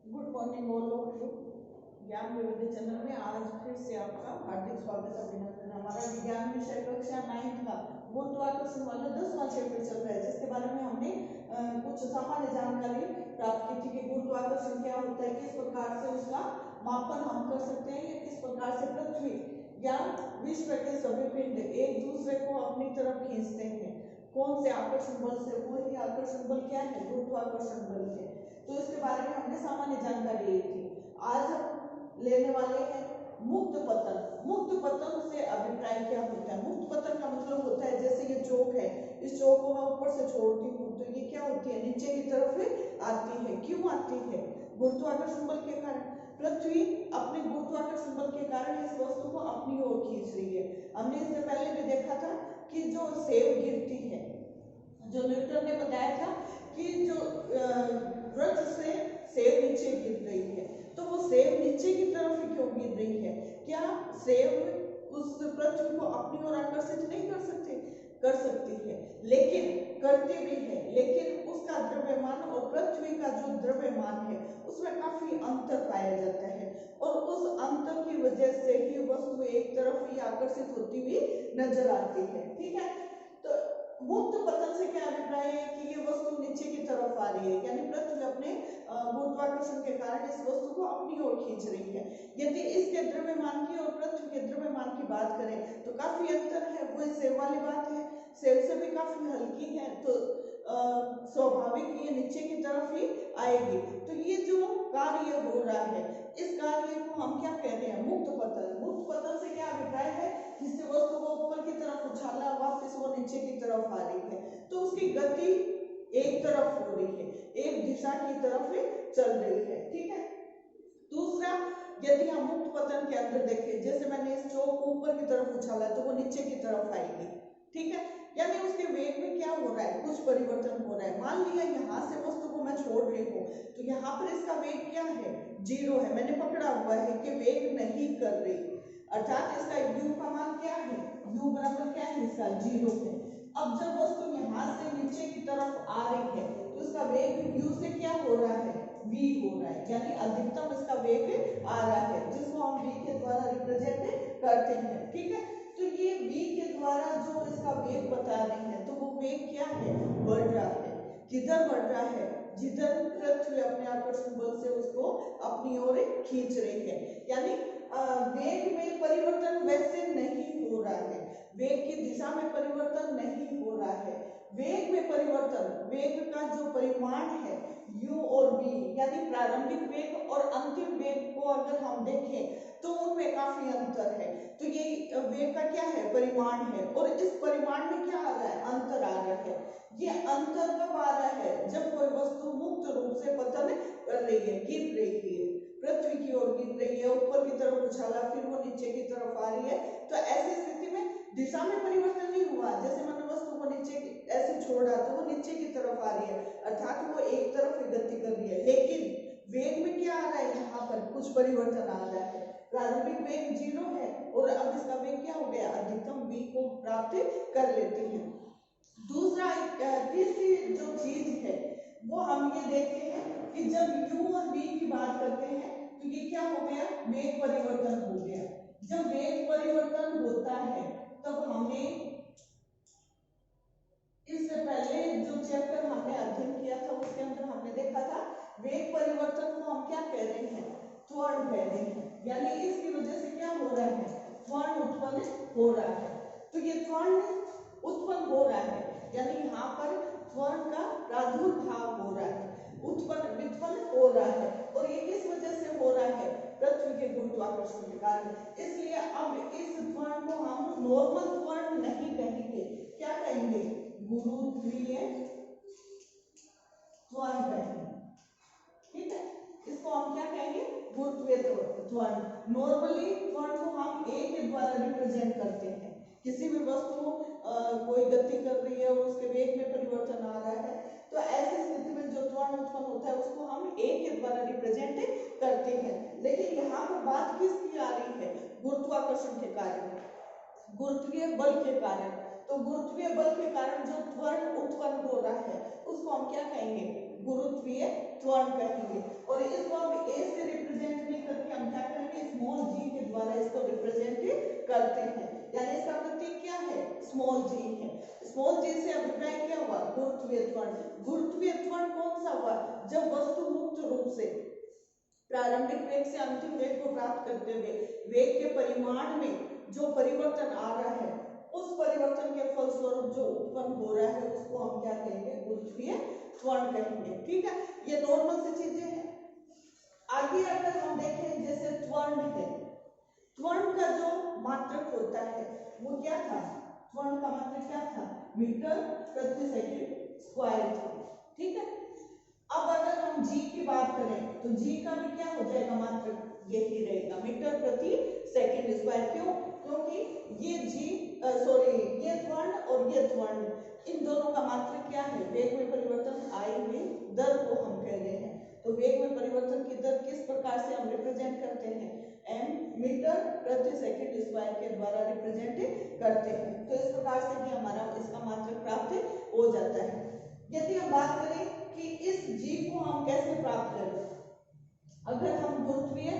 Good morning all of you. ज्ञान विविध channel में आज फिर से आपका हार्दिक स्वागत अभिनंदन। हमारा विज्ञान विषय कक्षा 9 का गुरुत्वाकर्षण वाला 10वां चैप्टर चल रहा है, जिसके बारे में हमने कुछ सामान्य जानकारी प्राप्त की थी कि गुरुत्वाकर्षण क्या होता है, किस प्रकार से उसका मापन हम कर सकते हैं या किस प्रकार से पृथ्वी या विश्व के सभी पिंड एक दूसरे को अपनी तरफ खींचते हैं। कौन से आकर्षण बल से? वही आकर्षण बल क्या है? गुरुत्वाकर्षण बल है। तो इसके बारे में हमने सामान्य जानकारी ली थी। आज हम लेने वाले हैं मुक्त पतन। मुक्त पतन से अभिप्राय क्या होता है? मुक्त पतन का मतलब होता है जैसे ये चौक है, इस चौक को मैं ऊपर से छोड़ती हूँ तो ये क्या होती है? नीचे की तरफ आती है। क्यों आती है? गुरुत्वाकर्षण बल के कारण। पृथ्वी अपने गुरुत्वाकर्षण बल के कारण इस वस्तु को अपनी ओर खींच रही है। हमने इससे पहले भी देखा था कि जो सेब गिरती है, जो न्यूटन ने बताया था कि जो वृक्ष से सेब नीचे गिर रही है, तो वो सेब नीचे की तरफ ही क्यों गिर रही है? क्या सेब उस पृथ्वी को अपनी ओर आकर्षित नहीं कर सकते? कर सकती है, लेकिन करती भी है, लेकिन उसका द्रव्यमान और पृथ्वी का जो द्रव्यमान है उसमें काफी अंतर पाया जाता है, और उस अंतर की वजह से ही वस्तु एक तरफ ही आकर्षित होती हुई नजर आती है। ठीक है, तो मुक्त पतन से क्या अभिप्राय है कि ये वस्तु नीचे की तरफ आ रही है, यानी पृथ्वी अपने गुरुत्वाकर्षण के कारण इस वस्तु को अपनी ओर खींच रही है। यदि इसके द्रव्यमान की और पृथ्वी के द्रव्यमान की बात करें तो काफी अंतर है। वो सेब वाली बात है, सेब से भी काफी हल्की है, तो स्वाभाविक ये नीचे की तरफ ही आएगी। तो ये जो कार्य हो रहा है, इस कार्य को हम क्या कह रहे हैं? मुक्त पतन। मुक्त पतन से क्या अभिप्राय है? जिससे वस्तु को ऊपर की तरफ उछाला, वापस वो नीचे की तरफ आ रही है, तो उसकी गति एक तरफ हो रही है, एक दिशा की तरफ चल रही है। ठीक है। दूसरा, यदि हम मुक्त पतन के अंदर देखें, जैसे मैंने इस चौक को ऊपर की तरफ उछाला तो वो नीचे की तरफ आएगी। ठीक है, यानी उसके वेग में क्या हो रहा है? कुछ परिवर्तन हो रहा है। मान लिया यहाँ से वस्तु को मैं छोड़ रही हूँ तो यहाँ पर इसका वेग क्या है? 0 है। मैंने पकड़ा हुआ है कि वेग नहीं कर रही, अर्थात इसका u का मान क्या है? u बराबर क्या है? इसका 0 है। अब जब वस्तु यहाँ से नीचे की तरफ आ रही है तो इसका वेग u से क्या हो रहा है? v हो रहा है, यानी अधिकतम इसका वेग आ रहा है, जिसको हम v के द्वारा रिप्रेजेंट करते हैं। ठीक है, तो ये v के द्वारा जो इसका वेग बता रहे हैं, तो वो वेग क्या है? बढ़ रहा है। किधर बढ़ रहा है? जिधर पृथ्वी अपने आकर्षण बल से उसको अपनी ओर खींच रही है। यानी वेग में परिवर्तन वैसे नहीं हो रहा है, वेग की दिशा में परिवर्तन नहीं हो रहा है। वेग में परिवर्तन, वेग का जो परिमाण है u और v, यानी प्रारंभिक वेग और अंतिम वेग को अगर हम देखें तो उनमें काफी अंतर है। तो ये वेग का क्या है? परिमाण है, और इस परिमाण में क्या आ रहा है? अंतर आ रहा है। ये अंतर कब आ रहा है? जब कोई वस्तु मुक्त रूप से पतन कर रही है, गिर रही है, पृथ्वी की ओर गिर रही है, ऊपर की तरफ उछाला, फिर वो नीचे की तरफ आ रही है, तो ऐसी स्थिति में दिशा में परिवर्तन नहीं हुआ। जैसे मैंने वस्तु को नीचे ऐसे छोड़ा तो वो नीचे की तरफ आ रही है, अर्थात वो एक तरफ ही गति कर रही है, लेकिन वेग में क्या आ रहा है? यहाँ पर कुछ परिवर्तन आ रहा है। प्रारंभिक वेग 0 है और अब इसका वेग क्या हो गया? अधिकतम v को प्राप्त कर लेती है। दूसरा, तीसरी जो चीज है वो हम ये देखते हैं कि जब u और v की बात करते हैं तो ये क्या हो गया? वेग परिवर्तन हो गया। जब वेग परिवर्तन होता है तब हमें, इससे पहले जो चैप्टर हमने अध्ययन किया था उसके अंदर हमने देखा था वेग परिवर्तन को हम क्या कह रहे हैं? त्वरण कह रहे हैं, यानी इसकी वजह से क्या हो रहा है? त्वरण उत्पन्न हो रहा है। तो ये त्वरण उत्पन्न हो रहा है, यानी यहाँ पर त्वरण का प्रादुर्भाव हो रहा है, व्युत्पन्न हो रहा है, और ये किस वजह से हो रहा है? पृथ्वी के गुरुत्वाकर्षण के कारण। इसलिए अब इस त्वरण को हम नॉर्मल त्वरण नहीं कहेंगे, क्या कहेंगे? गुरुत्वीय त्वरण कहेंगे। ठीक है, इसको हम क्या कहेंगे? गुरुत्वीय त्वरण। नॉर्मली त्वरण को हम a के द्वारा रिप्रेजेंट करते हैं। किसी भी वस्तु कोई गति कर रही है और उसके वेग में परिवर्तन आ रहा है, तो ऐसी स्थिति में जो त्वरण उत्पन्न होता है उसको हम a के द्वारा रिप्रेजेंट करते हैं। लेकिन यहाँ पर बात किसकी आ रही है? गुरुत्वाकर्षण के कारण, गुरुत्वीय बल के कारण। तो गुरुत्वीय बल के कारण जो त्वरण उत्पन्न हो रहा है उसको हम क्या कहेंगे? गुरुत्वीय त्वरण कहेंगे। और इसको हम ए से रिप्रेजेंट नहीं करके हम क्या करेंगे, स्मॉल जी के द्वारा इसको रिप्रेजेंट करते हैं। यानी इसका प्रतीक क्या है, स्मॉल जी है। स्मॉल जी से अभिप्राय क्या हुआ, गुरुत्वीय त्वरण। गुरुत्वीय त्वरण कौन सा हुआ, जब वस्तु मुक्त रूप से प्रारंभिक वेग से अंतिम वेग को प्राप्त करते हुए वेग के परिमाण में जो परिवर्तन आ रहा है, उस परिवर्तन के फलस्वरूप जो उत्पन्न हो रहा है उसको हम क्या कहेंगे, गुरुत्वीय त्वरण कहेंगे। ठीक है, ये नॉर्मल सी चीजें हैं। आगे अगर हम देखें, जैसे त्वरण है, त्वरण का जो मात्रक होता है वो क्या था, त्वरण का मात्रक क्या था, मीटर प्रति सेकंड स्क्वायर था। ठीक है, अब अगर हम जी की बात करें तो जी का भी क्या हो जाएगा, मात्रक यही रहेगा, मीटर प्रति सेकंड स्क्वायर। क्यों, क्योंकि ये जी ये त्वरण और ये त्वरण, इन दोनों का मात्रक क्या है, वेग में परिवर्तन आई हुई दर को हम कह रहे हैं। तो वेग में परिवर्तन की दर किस प्रकार से हम रिप्रेजेंट करते हैं, एम मीटर प्रति सेकंड स्क्वायर के द्वारा रिप्रेजेंट करते हैं। तो इस प्रकार से भी हमारा इसका मात्रक प्राप्त हो जाता है। यदि हम बात करें कि इस जी को हम कैसे प्राप्त करें, अगर हम गुरुत्वीय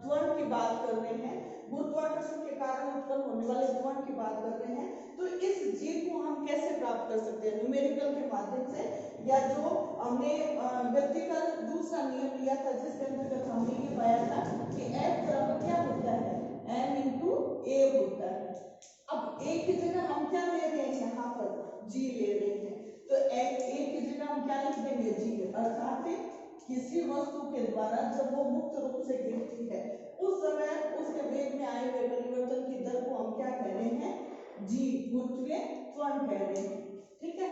त्वरण की बात कर रहे हैं, गुरुत्वाकर्षण के कारण उत्पन्न होने वाले त्वरण की बात कर रहे हैं, तो इस जी को हम कैसे प्राप्त कर सकते हैं, न्यूमेरिकल के माध्यम से, या जो हमने गति का दूसरा नियम लिया था जिसके अंतर्गत हमने ये पाया था कि F बराबर क्या होता है, m इंटू ए होता है। अब ए की जगह हम क्या ले रहे हैं, यहाँ पर जी ले रहे हैं, तो ए की जगह हम क्या लिख देंगे, जी। अर्थात किसी वस्तु के द्वारा जब वो मुक्त रूप से गिरती है उस समय उसके वेग में आए हुए परिवर्तन की दर को हम क्या कह रहे हैं, जी, गुरुत्वीय त्वरण कह रहे हैं। ठीक है,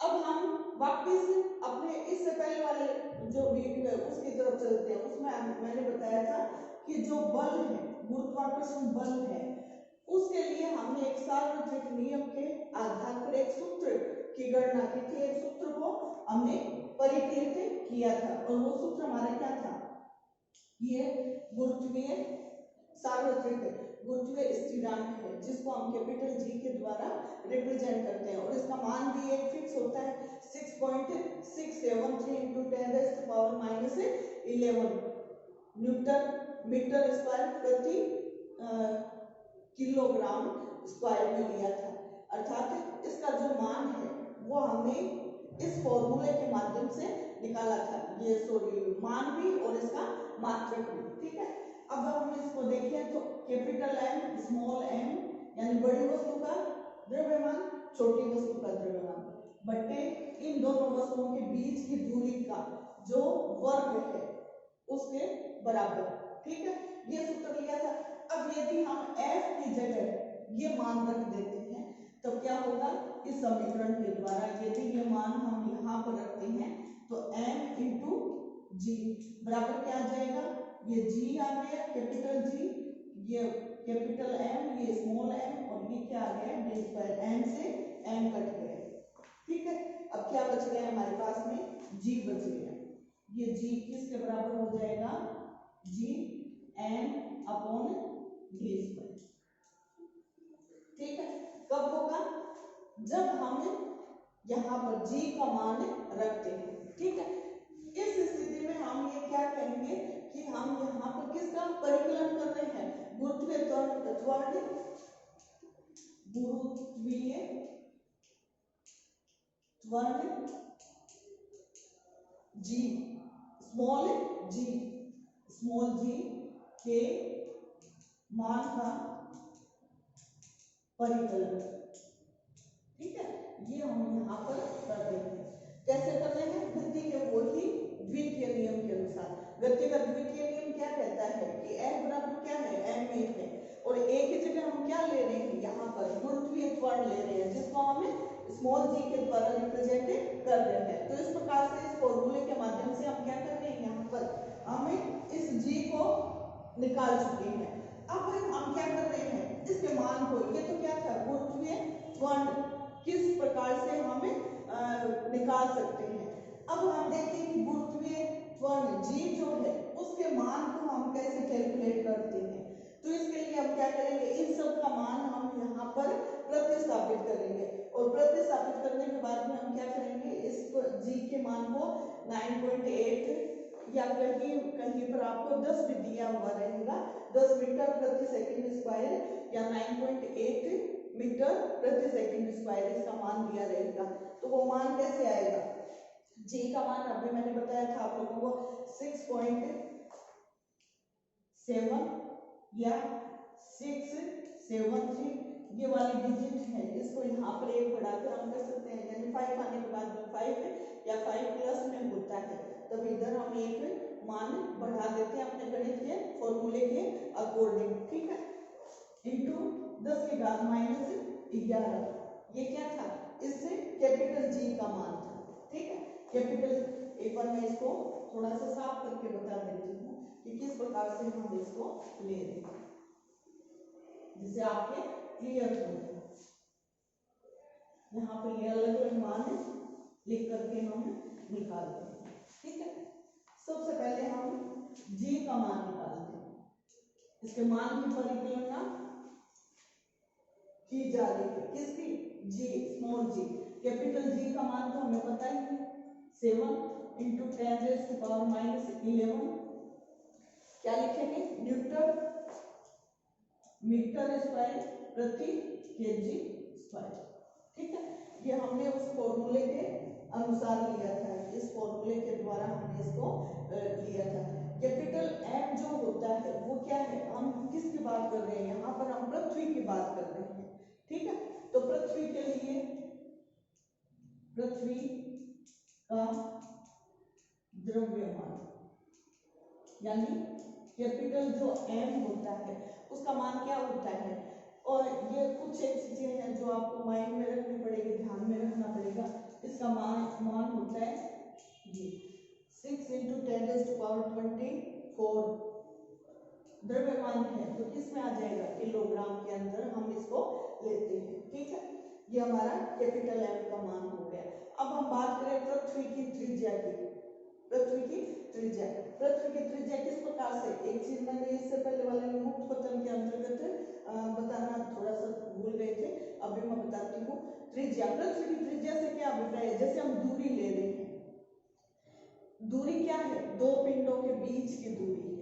अब हम वापस अपने इससे पहले वाले जो वीडियो है उसकी तरफ चलते हैं। उसमें मैंने बताया था कि जो बल है, गुरुत्वाकर्षण बल है, उसके लिए हमने एक सार्वत्रिक नियम के आधार पर एक सूत्र की गणना की थी। एक सूत्र को हमने परिकलित किया था और वो सूत्र हमारा क्या था, ये गुरुत्वीय सार्वत्रिक गुरुत्वीय स्थिरांक है जिसको हम कैपिटल जी के द्वारा रिप्रेजेंट करते हैं। और इसका मान भी एक फिक्स होता है 6.673 into 10⁻11 न्यूटन मीटर स्क्वायर प्रति किलोग्राम स्क्वायर में लिया था। अर्थात इसका जो मान है वो हमने इस फॉर्मूले के माध्यम से निकाला था, ये मान भी और इसका मात्रक भी। ठीक है, अब हम इसको देखें तो कैपिटल एम स्मॉल एम यानी बड़ी वस्तु का द्रव्यमान, छोटी वस्तु का द्रव्यमान, बटे इन दोनों वस्तुओं के बीच की दूरी का जो वर्ग है उसके बराबर। ठीक है, ये सूत्र लिया था। अब यदि हम f की जगह ये मान रख देते हैं तो क्या होगा, इस समीकरण के द्वारा यदि ये मान हम यहाँ पर रखते हैं तो m इंटू जी बराबर क्या आ जाएगा, ये g आ गया कैपिटल G, ये कैपिटल M, ये स्मॉल m, और ये क्या आ गया d स्क्वायर, m से m कट गया। ठीक है, अब क्या बच गया हमारे पास में, g बच गया। ये g किसके बराबर हो जाएगा, g n upon d square. ठीक है, कब होगा, जब हम यहाँ पर g का मान रखते हैं। ठीक है, इस स्थिति में हम ये क्या कहेंगे कि हम यहाँ पर किसका परिकलन कर रहे हैं, गुरुत्वीय त्वरण, गुरुत्वीय त्वरण g स्मॉल g के मान का परिकलन। ठीक है, ये हम यहाँ पर कर रहे हैं। कैसे कर रहे हैं, गति के वही द्वितीय नियम के अनुसार। गति का द्वितीय नियम क्या कहता है कि F बराबर क्या है, ma है, और a की जगह हम क्या ले रहे हैं, यहाँ पर गुरुत्वीय त्वरण ले रहे हैं जिसको हम स्मॉल g के द्वारा रिप्रेजेंट कर रहे हैं। तो इस प्रकार से इस फॉर्मूले के माध्यम से हम क्या कर रहे हैं, यहाँ पर हम इस g को निकाल चुके हैं। अब हम क्या कर रहे हैं, इसके मान को, ये तो क्या था, गुरुत्वीय त्वरण किस प्रकार से हम निकाल सकते हैं। अब हम देखें कि गुरुत्वीय त्वरण g जो है उसके मान को हम कैसे कैलकुलेट करते हैं। तो इसके लिए हम क्या करेंगे, इन सब का मान हम यहाँ पर प्रतिस्थापित करेंगे, और प्रतिस्थापित करने के बाद में हम क्या करेंगे, इस g के मान को 9.8 या कहीं कहीं पर आपको 10 भी दिया हुआ रहेगा, 10 मीटर प्रति सेकंड स्क्वायर या 9.8 मीटर प्रति सेकंड स्क्वायर इसका मान दिया रहेगा। तो वो मान कैसे आएगा? जी का मान अभी मैंने बताया था आप लोगों को 6.7 या 673 ये वाली डिजिट है, इसको यहाँ पर एक बढ़ाकर हम कर सकते हैं, यानी 5 आने के बाद में 5 या 5 प्लस में होता है, तब इधर हम एक मान बढ़ा देते हैं अपने गणित के फॉर्मूले के अकॉर्डिंग, ठीक है, इंटू 10 के बाद -11, ये क्या था? इससे कैपिटल जी का मान था, ठीक है। कैपिटल एक बार मैं इसको थोड़ा सा साफ करके बता देती हूँ कि किस प्रकार से हम इसको ले रहे हैं, जिससे आपके क्लियर हो जाए। यहाँ पे ये अलग अलग मान लिख करके हम निकालते हैं, ठीक है। सबसे पहले हम जी का मान निकालते हैं, इसके मान की परिकलना की जा रही है, किसकी? जी, स्मॉल जी। कैपिटल जी का मान तो हमें पता ही है 7 × 10⁻11। क्या लिखेंगे? न्यूटन मीटर स्क्वायर प्रति केजी स्क्वायर, ठीक है। ये हमने उस फॉर्मूले के अनुसार लिया था, इस फॉर्मूले के द्वारा हमने इसको लिया था। कैपिटल एम जो होता है वो क्या है? हम किसकी बात कर रहे हैं? यहाँ पर हम पृथ्वी की बात कर रहे हैं, ठीक है। तो पृथ्वी के लिए पृथ्वी का द्रव्यमान यानी कैपिटल जो एम होता है उसका मान क्या होता है? और ये कुछ एक चीजें हैं जो आपको माइंड में रखनी पड़ेगी, ध्यान में रखना पड़ेगा। इसका मान होता है ये 6 × 10⁻24 द्रव्यमान है, तो किसमें आ जाएगा? किलोग्राम के अंदर हम इसको लेते हैं, ठीक है। ये हमारा कैपिटल एम का मान हो गया। अब हम बात करें पृथ्वी की त्रिज्या की। पृथ्वी की त्रिज्या किस प्रकार से? एक चीज मैंने इससे पहले वाले में मुक्त पतन के अंतर्गत बताना थोड़ा सा भूल गए थे, अभी मैं बताती हूँ। त्रिज्या, पृथ्वी की त्रिज्या से क्या अभिप्राय है? जैसे हम दूरी ले रहे हैं, दूरी क्या है? दो पिंडों के बीच की दूरी है।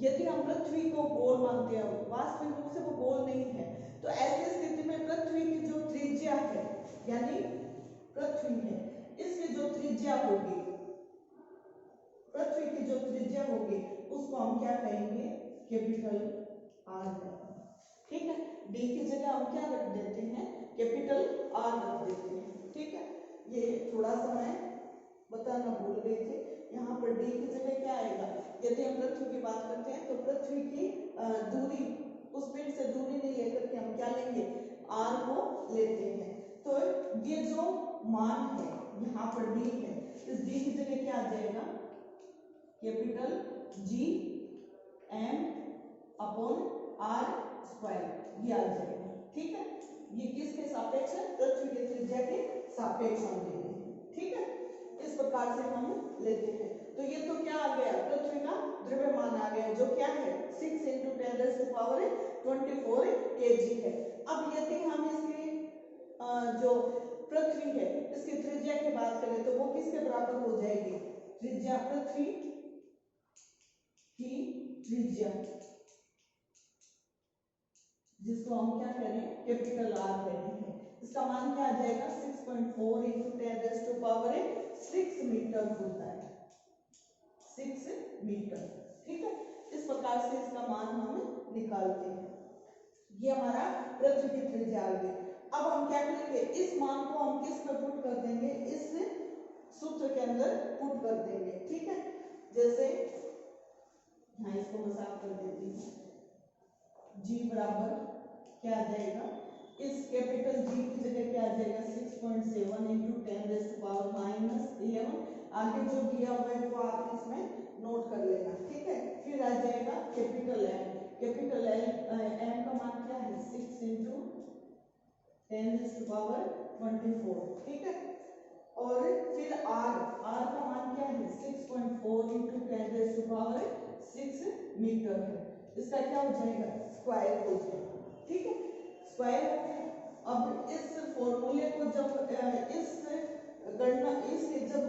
यदि हम पृथ्वी को गोल मानते हैं, वास्तविक रूप से वो गोल नहीं है, तो ऐसी स्थिति में पृथ्वी की जो त्रिज्या है, यानी पृथ्वी है, इसकी जो त्रिज्या होगी, पृथ्वी की जो त्रिज्या होगी उसको हम क्या कहेंगे? कैपिटल आर, ठीक है। डी की जगह हम क्या रख देते हैं? कैपिटल आर रख देते हैं, ठीक है। ये थोड़ा सा मैं बताना भूल गई थी, यहाँ पर डी की जगह क्या आएगा? यदि हम पृथ्वी की बात करते हैं तो पृथ्वी की दूरी, उस पिंड से दूरी नहीं लेकर के हम क्या लेंगे? आर को लेते हैं। तो ये जो मान है यहाँ पर डी है, इस डी की जगह क्या आ जाएगा? Capital G M upon R square, ये आ जाएगा, ठीक है। ये किसके सापेक्ष है? पृथ्वी के त्रिज्या के सापेक्ष हम ले रहे हैं, ठीक है। इस प्रकार से हम लेते हैं। तो ये तो क्या आ गया? पृथ्वी का द्रव्यमान आ गया, जो क्या है? 6 × 10⁻24 केजी है। अब यदि हम इसकी जो पृथ्वी है इसकी त्रिज्या की बात करें तो वो किसके बराबर हो जाएगी? त्रिज्या, पृथ्वी की त्रिज्या, जिसको हम क्या करें? कैपिटल आर करें हैं। इसका मान क्या आ जाएगा? 6.4 × 10⁻6 मीटर होता है, 6 मीटर, ठीक है। इस प्रकार से इसका मान हम निकालते हैं। ये हमारा पृथ्वी की त्रिज्या आ गई। अब हम क्या करेंगे? इस मान को हम किस में पुट कर देंगे? इस सूत्र के अंदर पुट कर देंगे, ठीक है। जैसे हाँ, इसको मैं साफ कर देती हूँ। जी बराबर क्या आ जाएगा? इस कैपिटल जी की जगह क्या आ जाएगा? 6.7 × 10⁻11। आगे जो दिया हुआ है वो आप इसमें नोट कर लेना, ठीक है। फिर आ जाएगा कैपिटल एम। कैपिटल एम का मान क्या है? 6 × 10⁻24, ठीक है। और फिर आर का मान क्या है? 6.4 × 10⁻6 मीटर है। इसका क्या हो जाएगा? स्क्वायर हो जाएगा, ठीक है। स्क्वायर हो गया। अब इस फॉर्मूले को जब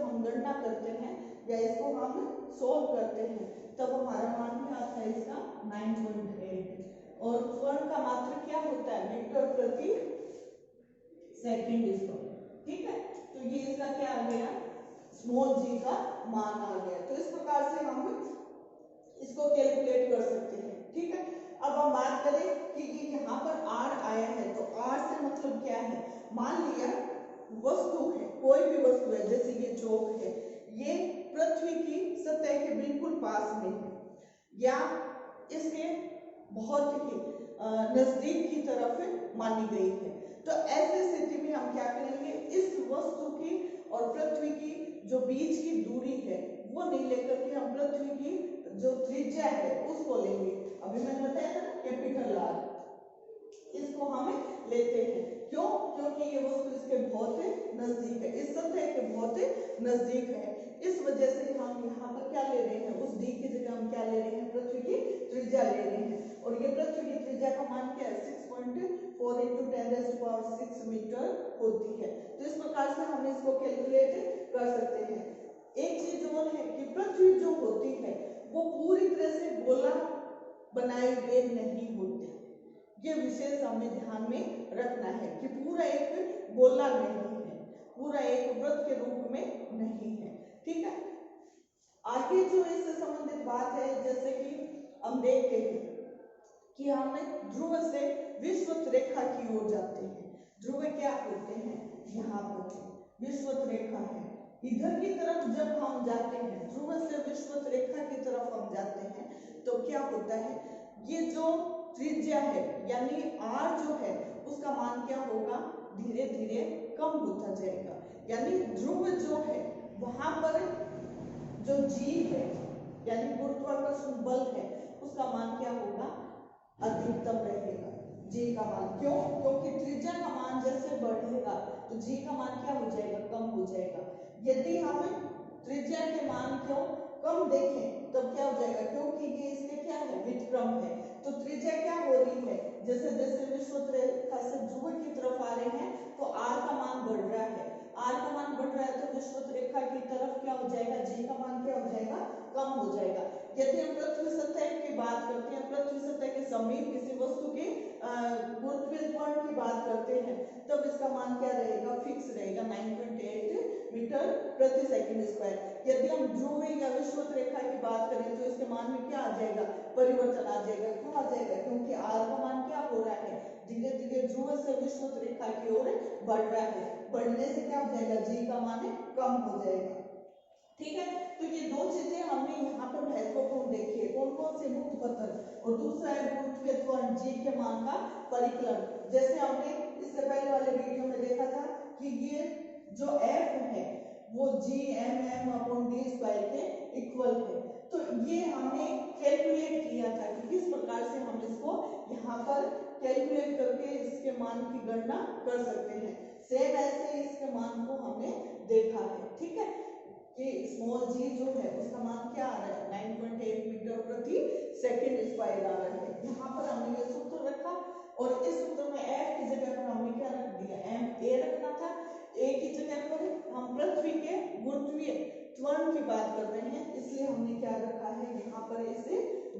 हम गणना करते हैं या इसको हम सोल्व करते हैं तब हमारा मान भी आता है इसका 9.8 और त्वरण का मात्रक क्या होता है मीटर प्रति सेकंड स्क्वायर। ठीक है, तो ये इसका क्या आ गया स्मॉल जी का मान आ गया। तो इस प्रकार से हम इसको कैलकुलेट कर सकते हैं। ठीक है, अब हम बात करें कि ये यहाँ पर r आया है तो r से मतलब क्या है, मान लिया वस्तु है, कोई भी वस्तु है, जैसे ये चौक है, ये पृथ्वी की सतह के बिल्कुल पास में है या इसके बहुत ही नजदीक की तरफ मानी गई है। तो ऐसी स्थिति में हम क्या करेंगे, इस वस्तु की और पृथ्वी की जो बीच की दूरी है वो नहीं लेकर के हम पृथ्वी की जो त्रिज्या है उसको लेंगे। अभी मैंने बताया था कैपिटल R, इसको हमें लेते हैं। क्यों? क्योंकि ये वस्तु इसके बहुत नजदीक है, इस सतह के बहुत नजदीक है। इस वजह से हम यहाँ पर क्या ले रहे हैं, उस d की जगह हम क्या ले रहे हैं, पृथ्वी की त्रिज्या ले रहे हैं। और ये पृथ्वी की त्रिज्या का मान क्या है 6.4 × 10⁶ मीटर होती है। तो इस प्रकार से हम इसको कैलकुलेट कर सकते हैं। एक चीज और है कि पृथ्वी जो होती है वो पूरी तरह से गोला बनाए हुए नहीं होते, ये विशेष हमें ध्यान में रखना है कि पूरा एक गोला नहीं है, पूरा एक वृत्त के रूप में नहीं है। ठीक है, आगे जो इससे संबंधित बात है, जैसे कि हम देखते हैं कि हम ध्रुव से विषुवत रेखा की ओर जाते हैं। ध्रुव क्या होते हैं, यहाँ पर विषुवत रेखा है, इधर की तरफ जब हम जाते हैं, ध्रुव से विषुवत रेखा की तरफ हम जाते हैं, तो क्या होता है, ये जो त्रिज्या है यानी r जो है उसका मान क्या होगा, धीरे धीरे कम होता जाएगा। यानी ध्रुव जो है वहां पर जो g है यानी गुरुत्वाकर्षण बल है उसका मान क्या होगा, अधिकतम रहेगा g का मान। क्यों? क्योंकि त्रिज्या का मान जैसे बढ़ेगा तो g का मान क्या हो जाएगा, कम हो जाएगा। यदि हम त्रिज्या के मान को कम देखें तब क्या हो जाएगा, क्योंकि ये इसके क्या है, व्युत्क्रम है, तो त्रिज्या क्या हो रही है, जैसे जैसे विषुवत रेखा से ध्रुव की तरफ आ रहे हैं तो r का मान बढ़ रहा है, r का मान बढ़ रहा है तो विषुवत रेखा की तरफ क्या हो जाएगा, g का मान क्या हो जाएगा, कम हो जाएगा। यदि हम पृथ्वी सतह की बात करते हैं, पृथ्वी सतह के समीप किसी वस्तु के गुरुत्वीय त्वरण की बात करते हैं तब इसका मान क्या रहेगा, फिक्स रहेगा 9.8 मीटर प्रति सेकंड स्क्वायर। यदि हम ध्रुव या विषुवत रेखा की बात करें तो इसके मान में क्या आ जाएगा, परिवर्तन आ जाएगा। क्यों आ जाएगा, क्योंकि r का मान क्या हो रहा है, धीरे धीरे ध्रुव से विषुवत रेखा की ओर बढ़ रहा है, बढ़ने से क्या हो जाएगा, g का मान कम हो जाएगा। ठीक है, तो ये दो चीजें हमने यहाँ पर महत्वपूर्ण देखी है, कौन कौन से, मुक्त पतन और दूसरा है गुरुत्वीय त्वरण g के मान का परिकलन। जैसे हमने इससे पहले वाले वीडियो में देखा था कि ये जो f है वो g/m/d² के इक्वल है, तो ये हमने कैलकुलेट किया था कि किस प्रकार से हम इसको यहाँ पर कैलकुलेट करके इसके मान की गणना कर सकते हैं। सेम ऐसे इसके मान को हमने देखा है। ठीक है, कि स्मॉल g जो है उसका मान क्या आ रहा है, 9.8 मीटर प्रति सेकंड स्क्वायर आ रहा है। यहाँ पर हमने ये सूत्र रखा और इस सूत्र में f की जगह पर हमने क्या रख दिया, ma रखना था। a की जगह पर हम पृथ्वी के गुरुत्वीय त्वरण की बात कर रहे हैं, इसलिए हमने क्या रखा है, यहाँ पर इसे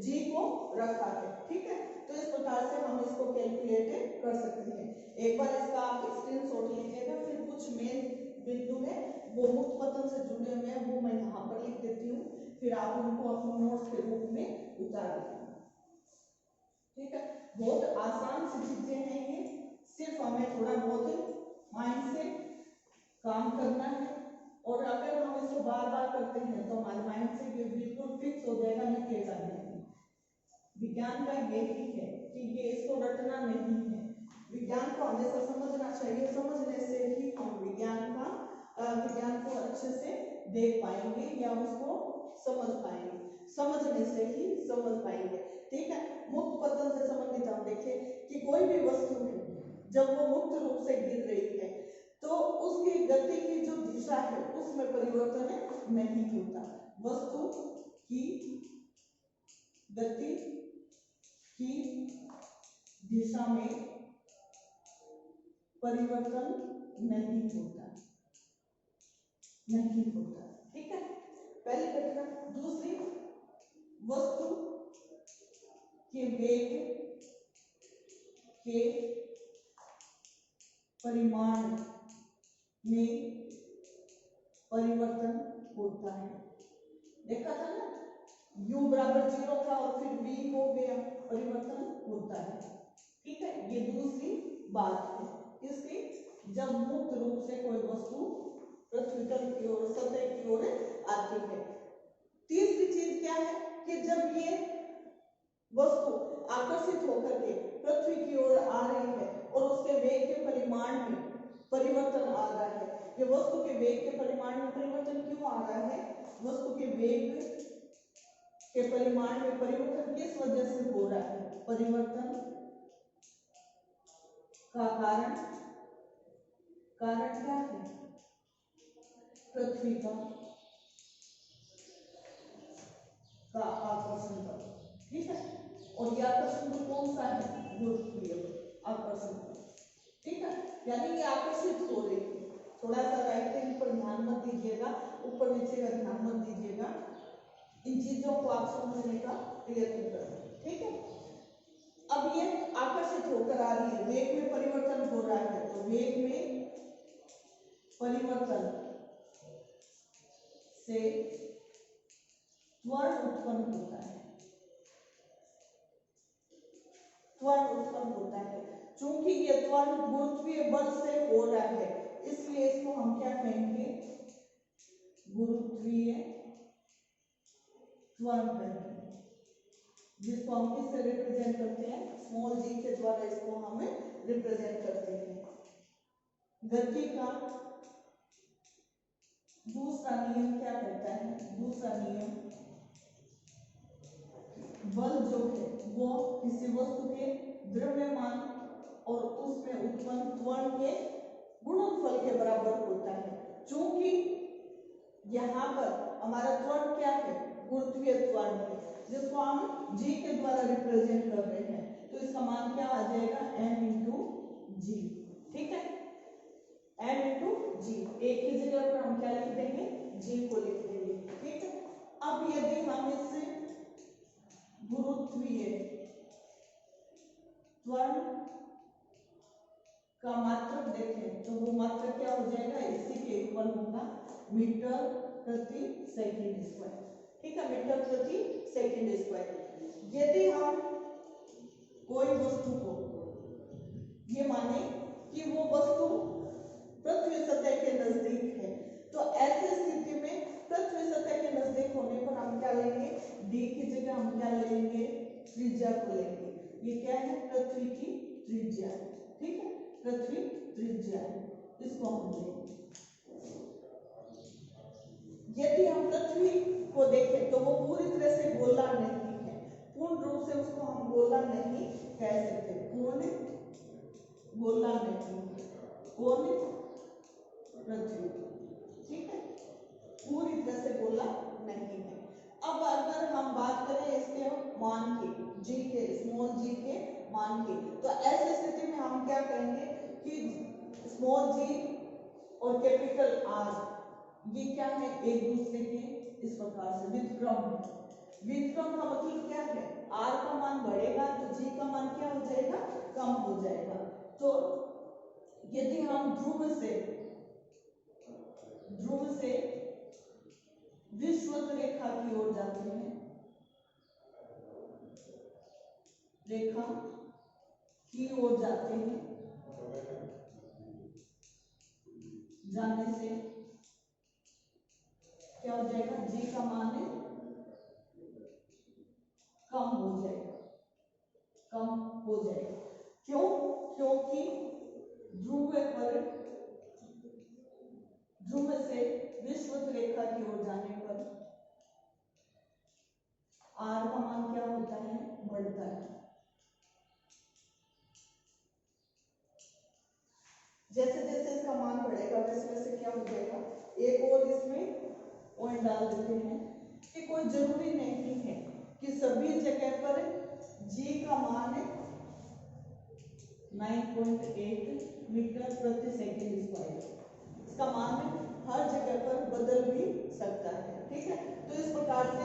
g को रखा है। ठीक है, तो इस प्रकार से हम इसको कैलकुलेट कर सकते हैं। एक बार इसका आप स्क्रीनशॉट लीजिएगा, फिर कुछ मेन बिंदु है वो मुक्त पतन से जुड़े हुए हैं वो मैं यहाँ पर लिख देती हूँ, फिर आप उनको अपने नोट्स के रूप में उतार देना। ठीक है, बहुत आसान सी चीजें हैं ये, सिर्फ हमें थोड़ा बहुत माइंड से काम करना है और अगर हम इसको बार बार करते हैं तो हमारे माइंड से ये बिल्कुल फिक्स हो जाएगा, निकलेगा नहीं। विज्ञान का यही है कि ये इसको रटना नहीं है, विज्ञान को हमेशा समझना चाहिए, समझने से ही हम विज्ञान को अच्छे से देख पाएंगे या उसको समझ पाएंगे, समझने से ही समझ पाएंगे। ठीक है, मुक्त पतन से संबंधित हम देखें कि कोई भी वस्तु है जब वो मुक्त रूप से गिर रही है तो उसकी गति की जो दिशा है उसमें परिवर्तन नहीं होता, वस्तु की गति की दिशा में परिवर्तन नहीं होता। ठीक है, पहली घटना। दूसरी, वस्तु के वेग के परिमाण में परिवर्तन होता है। देखा था ना, u बराबर 0 था और फिर v हो गया, परिवर्तन होता है। ठीक है, ये दूसरी बात है इसकी, जब मुक्त रूप से कोई वस्तु पृथ्वी तल की ओर, सतह की ओर आती है। तीसरी चीज क्या है कि जब ये वस्तु आकर्षित होकर के पृथ्वी की ओर आ रही है और उसके वेग के परिमाण में परिवर्तन आ रहा है। ये वस्तु के वेग के परिमाण में परिवर्तन क्यों आ रहा है? वस्तु के वेग के परिमाण में परिवर्तन किस वजह से हो रहा है? परिवर्तन का कारण क्या है? पृथ्वी का आकर्षण बल। ठीक है, और ये आकर्षण बल कौन सा है? गुरुत्वीय आकर्षण बल। ठीक है, यानी ये आकर्षित हो रही है। थोड़ा सा राइट हैंड पर ध्यान मत दीजिएगा, ऊपर नीचे का ध्यान मत दीजिएगा, इन चीजों को आप समझने का प्रयत्न करें। ठीक है, अब ये आकर्षित होकर आ रही है, वेग में परिवर्तन हो रहा है, तो वेग में परिवर्तन से त्वरण उत्पन्न होता है। त्वरण उत्पन्न होता है। चूंकि ये त्वरण गुरुत्वीय बल से हो रहा है, इसलिए इसको हम क्या कहेंगे? गुरुत्वीय त्वरण कहेंगे, जिसको हम किससे रिप्रेजेंट करते हैं? स्मॉल जी के द्वारा इसको हमें रिप्रेजेंट करते हैं। गति का दूसरा नियम क्या कहता है? दूसरा नियम, बल जो है वो किसी वस्तु के द्रव्यमान और उसमें उत्पन्न त्वरण के गुणनफल के बराबर होता है। चूंकि यहाँ पर हमारा त्वरण क्या है? गुरुत्वीय त्वरण है, जिसको हम g के द्वारा रिप्रेजेंट कर रहे हैं, तो इसका मान क्या आ जाएगा? m इंटू जी। ठीक है, m इंटू जी, एक ही जगह पर हम क्या लिख देंगे? g को लिख देंगे। ठीक है, अब यदि हम इस गुरुत्वीय त्वरण का मात्रक देखें तो वो मात्रक क्या हो जाएगा? इसी के इक्वल होगा मीटर प्रति सेकंड स्क्वायर। ठीक है, मीटर प्रति सेकंड स्क्वायर। यदि हम कोई वस्तु को ये माने कि वो वस्तु पृथ्वी सतह के नजदीक है, तो ऐसी स्थिति में पृथ्वी सतह के नजदीक होने पर हम क्या लेंगे? d की जगह हम क्या ले लेंगे? त्रिज्या को लेंगे। ये क्या है? पृथ्वी की त्रिज्या। ठीक है, पृथ्वी त्रिज्या, इसको हम लेंगे। यदि हम पृथ्वी को देखें तो वो पूरी तरह से गोला नहीं है, पूर्ण रूप से उसको हम गोला नहीं कह सकते, पूर्ण गोला नहीं है, कौन? पृथ्वी। ठीक है, पूरी तरह से गोला नहीं है। अब अगर हम बात करें इसके मान की, g के, स्मॉल g के मान की, तो ऐसी स्थिति में हम क्या करेंगे कि स्मॉल g और कैपिटल R ये क्या है? एक दूसरे के इस प्रकार से व्युत्क्रम है। व्युत्क्रम का मतलब क्या है? R का मान बढ़ेगा तो g का मान क्या हो जाएगा? कम हो जाएगा। तो यदि हम ध्रुव से विषुवत रेखा की ओर जाते हैं, रेखा की ओर जाते हैं, जाने से क्या हो जाएगा? g का मान कम हो जाएगा, कम हो जाएगा। क्यों? क्योंकि ध्रुव से विषुवत रेखा की ओर जाने पर r का मान क्या होता है? बढ़ता है। जैसे जैसे इसका मान बढ़ेगा वैसे वैसे क्या हो जाएगा? एक और इसमें पॉइंट डाल देते हैं कि कोई जरूरी नहीं है कि सभी जगह पर g का मान 9.8 मीटर प्रति सेकंड स्क्वायर, इसका मान हर जगह पर बदल भी सकता है। ठीक है। तो इस प्रकार से